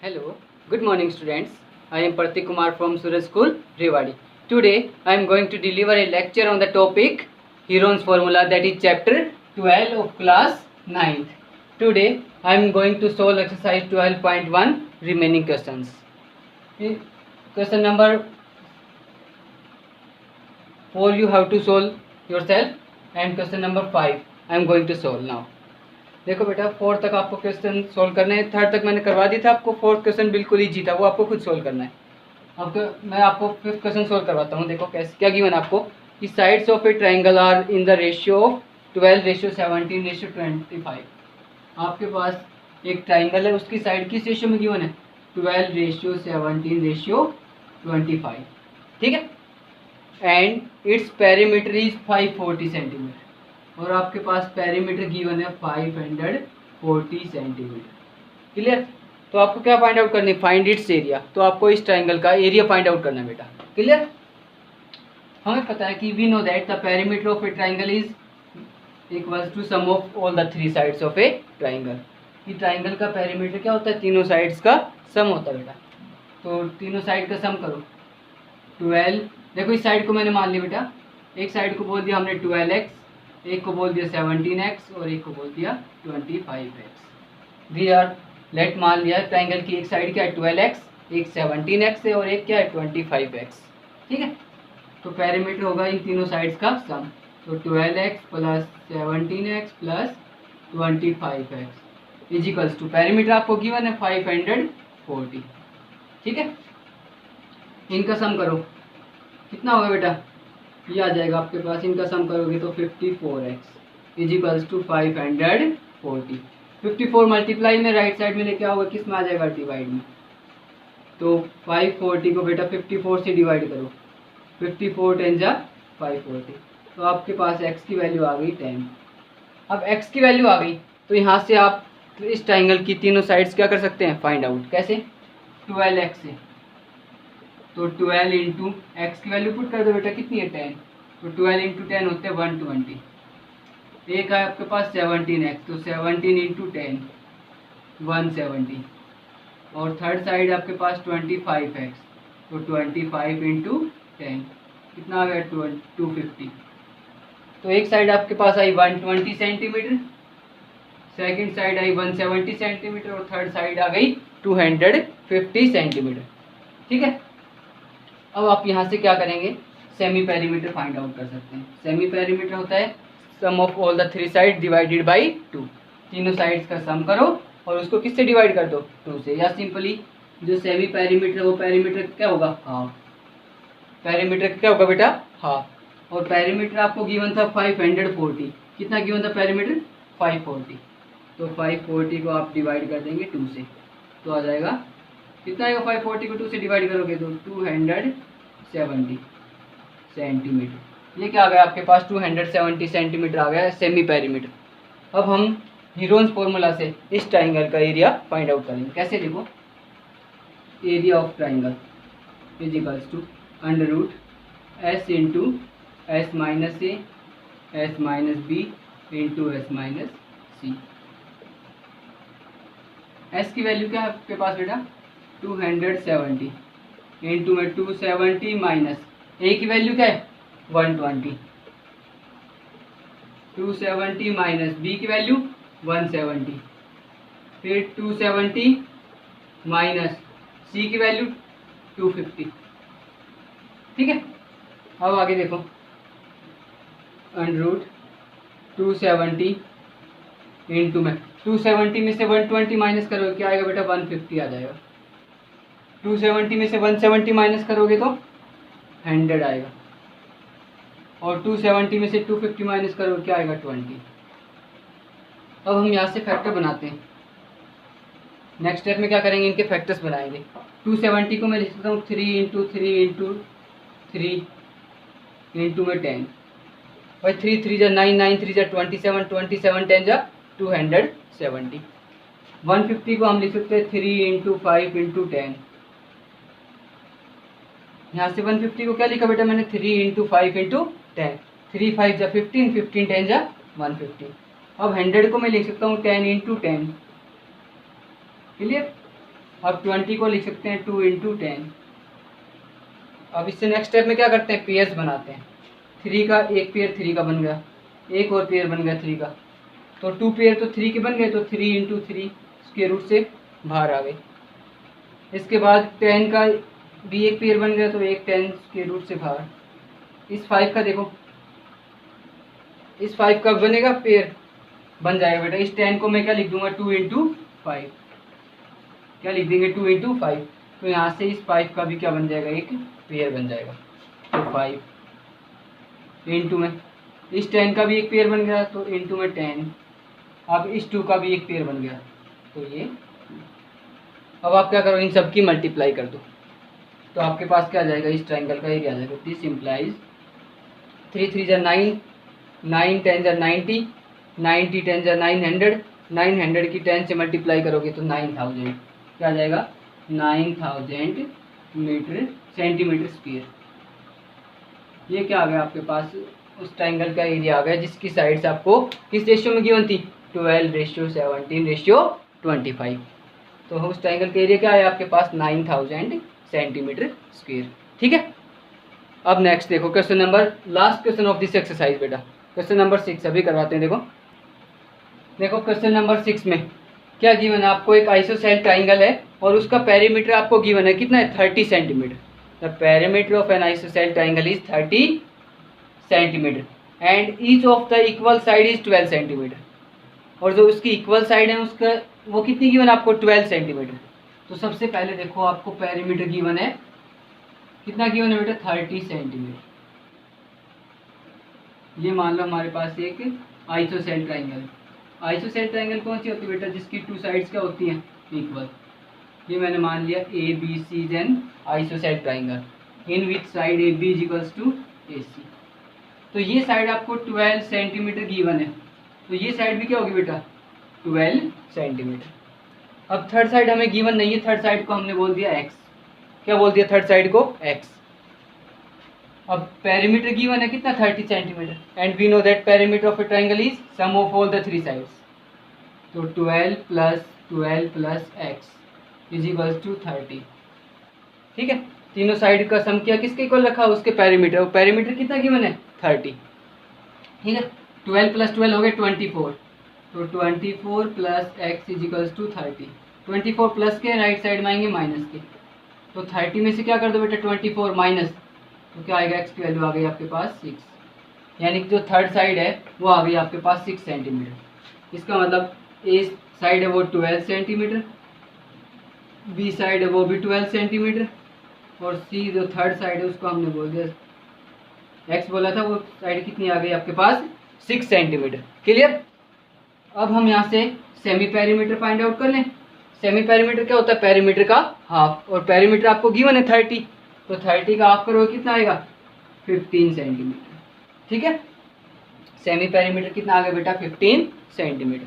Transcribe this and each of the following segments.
Hello, good morning students. I am Pratik Kumar from Suraj School, Rewari. Today I am going to deliver a lecture on the topic Heron's formula, that is chapter 12 of class 9th. Today I am going to solve exercise 12.1 remaining questions. Question number 4 you have to solve yourself and question number 5 I am going to solve now. देखो बेटा 4 तक आपको question solve करने हैं, 3rd तक मैंने करवा दी था आपको, 4th क्वेश्चन बिल्कुल ईजी था, वो आपको खुद सोल्व करना है। अब मैं आपको 5th क्वेश्चन सोल्व करवाता हूँ। देखो कैसे क्या गिवन आपको कि sides of a triangle are in the ratio of 12:17:25। आपके पास एक ट्राइंगल है, उसकी साइड किस रेशियो में गिवन है? 12:17:25, ठीक है। And its perimeter is 540 centimetre, और आपके पास पेरीमीटर गिवन है 540 सेंटीमीटर। क्लियर? तो आपको क्या फाइंड आउट करनी? Find its area. तो आपको इस ट्राइंगल का एरिया फाइंड आउट करना है बेटा। क्लियर? हमें पता है कि we know that the perimeter of a triangle is equals to sum of all the 3 sides of a triangle. ये ट्राइंगल का पेरीमीटर क्या होता है? तीनों साइड्स का सम होता है बेटा। तो तीनों साइड का सम करो। 12, देखो इस साइड को मैंने मान लिया बेटा, एक साइड को बोल दिया हमने 12x, एक को बोल दिया 17x और एक को बोल दिया 25x। वी आर लेट मान लिया ट्राइंगल की एक साइड क्या है 12x, एक 17x है और एक क्या है 25x, ठीक है। तो पेरीमीटर होगा इन तीनों साइड्स का सम, तो 12x plus 17x plus 25x is equals to, perimeter आपको गिवन है 540, ठीक है। इनका सम करो, कितना होगा बेटा? ये आ जाएगा आपके पास, इनका सम करोगे तो 54x is equals to 540। 54 multiply में राइट साइड में लेके आओगे, किस में आ जाएगा? डिवाइड में। तो 540 को बेटा 54 से डिवाइड करो, 54 10 जा 540, तो आपके पास x की वैल्यू आ गई 10। अब x की वैल्यू आ गई तो यहाँ से आप इस ट्राइंगल की तीनों साइड्स क्या कर सकते हैं? Find out. कैसे? 12x से, तो 12 इंटू एक्स की वैल्यू पुट कर दो बेटा, कितनी है 10, तो 12 इंटू 10 होते हैं 120। एक है आपके पास 17x, तो 17 इंटू 10 170, और थर्ड साइड आपके पास 25x, तो 25 इंटू 10 कितना आ गया? 250। तो एक साइड आपके पास आई 120 centimetre, second side I 170 centimetre और थर्ड साइड आ गई 250 सेंटीमीटर, ठीक है। अब आप यहाँ से क्या करेंगे? सेमी पेरीमीटर फाइंड आउट कर सकते हैं। सेमी पेरीमीटर होता है sum of all the 3 side divided by 2। तीनों साइड्स का सम करो और उसको किससे डिवाइड कर दो? 2 से, या सिंपली जो सेमी पेरीमीटर वो पेरीमीटर क्या होगा? हाफ। पेरीमीटर क्या होगा बेटा? हाफ। और पेरीमीटर आपको गिवन था 540, कितना गिवन था पेरीमीटर? 540। तो 540 को आप डिवाइड कर देंगे 2 से, तो आ जाएगा कितना आएगा? 540 को 2 से डिवाइड करोगे तो 270 सेंटीमीटर। ये क्या आ गया आपके पास? 270 सेंटीमीटर आ गया सेमी पेरीमीटर। अब हम हीरोन्स फॉर्मूला से इस ट्राइंगल का एरिया फाइंड आउट करेंगे। कैसे? देखो, area of triangle is equals to under root S into S minus A S minus B into S minus C. S की वैल्यू क्या है आपके पास बेटा? 270 इंटू में 270 माइनस ए की वैल्यू क्या है? 120, 270 माइनस बी की वैल्यू 170, फिर 270 माइनस सी की वैल्यू 250, ठीक है। अब आगे देखो, अंडर रूट 270 इंटू में 270 में से 120 माइनस करोगे क्या आएगा बेटा? 150 आ जाएगा। 270 में से 170 माइनस करोगे तो 100 आएगा, और 270 में से 250 माइनस करोगे क्या आएगा? 20। अब हम यहाँ से फैक्टर बनाते हैं। नेक्स्ट स्टेप में क्या करेंगे? इनके फैक्टर्स बनाएंगे। 270 को मैं लिख सकता हूँ 3 इंटू 3 इंटू 3 इंटू में 10, भाई 3 3 जा 9, 9 3 जा 27, 27 10 जा 270। 150 को हम लिख सकते हैं 3 इंटू 5 इंटू 10। यहाँ से 150 को क्या लिखा बेटा मैंने? 3 इंटू 5 इंटू 10, 3 5 जा 15, 15 10 जा 150। अब 100 को मैं लिख सकता हूँ 10 इंटू 10। क्लियर? अब 20 को लिख सकते हैं 2 इंटू 10। अब इससे नेक्स्ट स्टेप में क्या करते हैं, पेयर्स बनाते हैं। 3 का एक पेयर 3 का बन गया, एक और पेयर बन गया 3 का, तो 2 पेयर तो 3 के बन गए, तो 3 इंटू 3 स्क्वायर रूट से बाहर आ गए। इसके बाद 10 का भी एक पेयर बन गया, तो एक 10 स्क्वायर रूट से बाहर। इस 5 का देखो, इस 5 का बनेगा पेयर, बन जाएगा बेटा। इस 10 को मैं क्या लिख दूंगा, 2 इंटू 5, क्या लिख देंगे 2 इंटू 5। तो यहाँ से इस 5 का भी क्या बन जाएगा, एक पेयर बन जाएगा। तो 5 इंटू में इस 10 का भी एक पेयर बन गया, तो इंटू में 10। अब इस 2 का भी एक पेयर बन गया, तो ये। अब आप क्या करो, इन सब की मल्टीप्लाई कर दो, तो आपके पास क्या आ जाएगा, इस ट्राइंगल का एरिया आ जाएगा। दिस इम्प्लाइज 3 3 जा 9, 9 10 जा 90, 90 10 जा 900, 900 की 10 से मल्टीप्लाई करोगे तो 9000, क्या आ जाएगा 9000 मीटर सेंटीमीटर स्क्वायर। ये क्या आ गया आपके पास, उस ट्राइंगल का एरिया आ गया जिसकी साइड्स आपको किस रेशियो में गिवन थी, 12:17:25। तो उस ट्राइंगल का एरिया क्या है आपके पास, 9000 सेंटीमीटर स्क्वायर। ठीक है। अब नेक्स्ट देखो question number, last question of this exercise बेटा, क्वेश्चन नंबर 6 अभी करवाते हैं। देखो क्वेश्चन नंबर 6 में क्या गिवन है आपको, एक आइसोसेल ट्राइंगल है और उसका पेरीमीटर आपको गिवन है कितना है, 30 centimetre. The perimeter of an isosceles triangle is 30 centimetre and each of the equal side is 12 centimetre. और जो उसकी इक्वल साइड है उसका वो कितनी गिवन है आपको, 12 सेंटीमीटर। तो सबसे पहले देखो आपको पेरीमीटर गिवन है, कितना गिवन है बेटा, 30 सेंटीमीटर। ये मान लो हमारे पास एक आइसोसेल ट्राइंगल है। आइसोसेल ट्राइंगल कौन सी होती है बेटा, जिसकी 2 साइड्स क्या होती हैं, इक्वल। ये मैंने मान लिया A B C is an isosceles triangle in which side A B is equals to A C. तो ये साइड आपको 12 सेंटीमीटर गिवन है, तो ये साइड भी क्या होगी बेटा, 12 सेंटीमीटर। अब थर्ड साइड हमें गिवन नहीं है, थर्ड साइड को हमने बोल दिया एक्स। क्या बोल दिया थर्ड साइड को, एक्स। अब पेरीमीटर गिवन है कितना, 30 centimetre and we know that perimeter of a triangle is sum of all the 3 sides. तो 12 plus X is equals to 30। ठीक है, तीनों साइड का सम किया, किसके इक्वल रखा, उसके पेरीमीटर। और पेरीमीटर कितना गिवन है, 30। ठीक है, 12 प्लस 12 हो गए 24। तो 24 plus X is equals to 30। 24 plus के राइट साइड में आएंगे माइनस के, तो 30 में से क्या कर दो बेटा, 24 माइनस, तो क्या आएगा, एक्स की वैल्यू आ गई आपके पास 6। यानी कि जो थर्ड साइड है वो आ गई आपके पास 6 सेंटीमीटर। इसका मतलब ए साइड है वो 12 सेंटीमीटर, बी साइड है वो भी 12 सेंटीमीटर, और सी जो थर्ड साइड है उसको हमने बोल दिया, एक्स बोला था, वो साइड कितनी आ गई आपके पास, 6 सेंटीमीटर। क्लियर। अब हम यहाँ से सेमी पेरीमीटर फाइंड आउट कर लें। सेमी पेरीमीटर क्या होता है, पेरीमीटर का हाफ, और पेरीमीटर आपको गिवन है 30, तो 30 का हाफ करोगे कितना आएगा, 15 सेंटीमीटर। ठीक है, सेमी पेरीमीटर कितना आ गया बेटा, 15 सेंटीमीटर।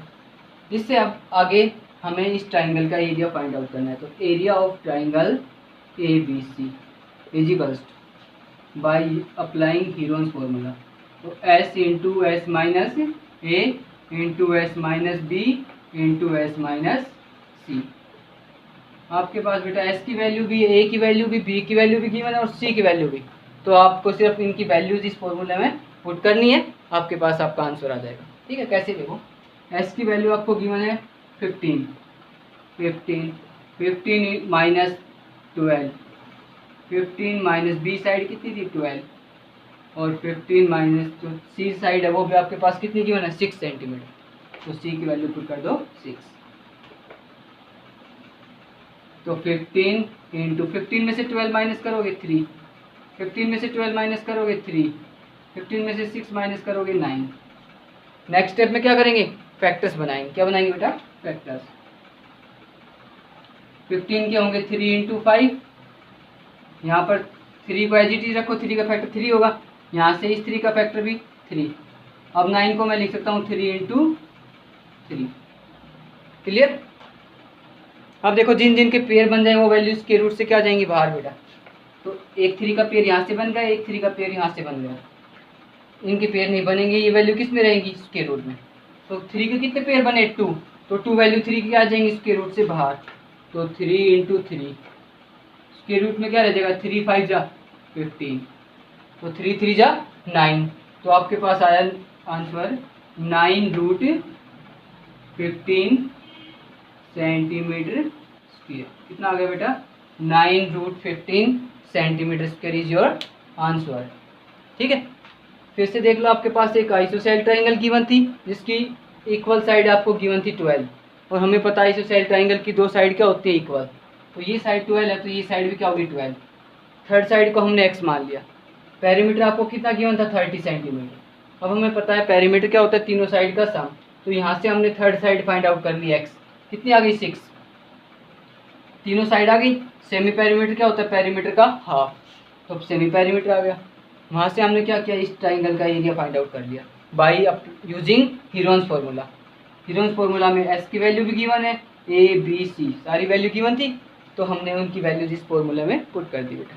जिससे अब आगे हमें इस ट्राइंगल का एरिया फाइंड आउट करना है। तो area of triangle A B C is equals by applying Heron's formula. तो S into S minus A into S minus B into S minus C. आपके पास बेटा एस की वैल्यू भी, ए की वैल्यू भी, बी की वैल्यू भी गिवन है और सी की वैल्यू भी। तो आपको सिर्फ इनकी वैल्यूज इस फॉर्मूले में पुट करनी है, आपके पास आपका आंसर आ जाएगा। ठीक है, कैसे देखो, एस की वैल्यू आपको गिवन है 15 माइनस 12, 15 माइनस बी साइड कितनी थी 12, और 15 माइनस जो सी साइड है वो भी आपके पास कितनी गिवन है, 6 सेंटीमीटर। तो सी की वैल्यू पुट कर दो 6। तो 15 इंटू 15 में से 12 माइनस करोगे 3, 15 में से 12 माइनस करोगे 3, 15 में से 6 माइनस करोगे 9। नेक्स्ट स्टेप में क्या करेंगे, फैक्टर्स बनाएंगे। क्या बनाएंगे बेटा, फैक्टर्स। 15 के होंगे 3 इंटू 5, यहाँ पर 3 को एज इट इज रखो, 3 का फैक्टर 3 होगा, यहाँ से इस 3 का फैक्टर भी 3। अब 9 को मैं लिख सकता हूँ 3 इंटू 3। क्लियर। अब देखो जिन जिन के पेयर बन जाए वो वैल्यूज के रूट से क्या जाएंगी बाहर बेटा। तो एक 3 का पेयर यहाँ से बन गया, एक 3 का पेयर यहाँ से बन गया, इनके पेयर नहीं बनेंगे, ये वैल्यू किस में रहेंगी, स्क्वायर रूट में। तो 3 के कितने पेयर बने, 2, तो 2 वैल्यू 3 की आ जाएंगी स्क्वायर रूट से बाहर। तो 3 इंटू 3 स्क्वायर रूट में क्या रह जाएगा, 3 5 जा 15, तो 3 3 जा 9, तो आपके पास आया आंसर 9√15 सेंटीमीटर स्क्वायर। कितना आ गया बेटा, 9√15 centimetre square is your answer. ठीक है, फिर से देख लो, आपके पास एक आइसोसेल ट्राइंगल गिवन थी जिसकी इक्वल साइड आपको गिवन थी 12, और हमें पता है आइसोसेल ट्राइंगल की दो साइड क्या होती है, इक्वल। तो ये साइड 12 है तो ये साइड भी क्या होगी 12, थर्ड साइड को हमने x मान लिया। पेरीमीटर आपको कितना गिवन था, 30 सेंटीमीटर। अब हमें पता है पेरीमीटर क्या होता है, तीनों साइड का सम, तो यहाँ से हमने थर्ड साइड फाइंड आउट कर ली x, कितनी आ गई 6, तीनों साइड आ गई। सेमी पेरीमीटर क्या होता है, पेरीमीटर का हाफ, तो सेमी पेरीमीटर आ गया। वहाँ से हमने क्या किया, इस ट्राइंगल का एरिया फाइंड आउट कर लिया by using Heron's formula. Heron's formula में s की वैल्यू भी गिवन है, a b c सारी वैल्यू गिवन थी, तो हमने उनकी वैल्यूज इस फार्मूले में पुट कर दी बेटा।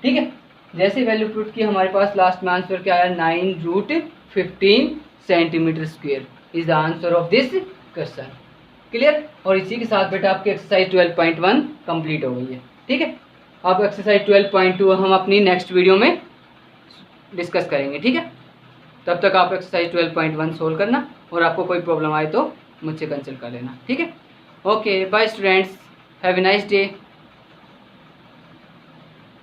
ठीक है, जैसे वैल्यू पुट की हमारे पास लास्ट में आंसर क्या आया, 9√15 centimetre square is the answer of this question. Clear, और इसी के साथ बेटा आपकी एक्सरसाइज 12.1 कंप्लीट हो गई है। ठीक है, अब एक्सरसाइज 12.2 हम अपनी नेक्स्ट वीडियो में डिस्कस करेंगे। ठीक है, तब तक आप एक्सरसाइज 12.1 सोल्व करना, और आपको कोई प्रॉब्लम आए तो मुझसे कंसल्ट कर लेना। ठीक है, okay bye students, have a nice day.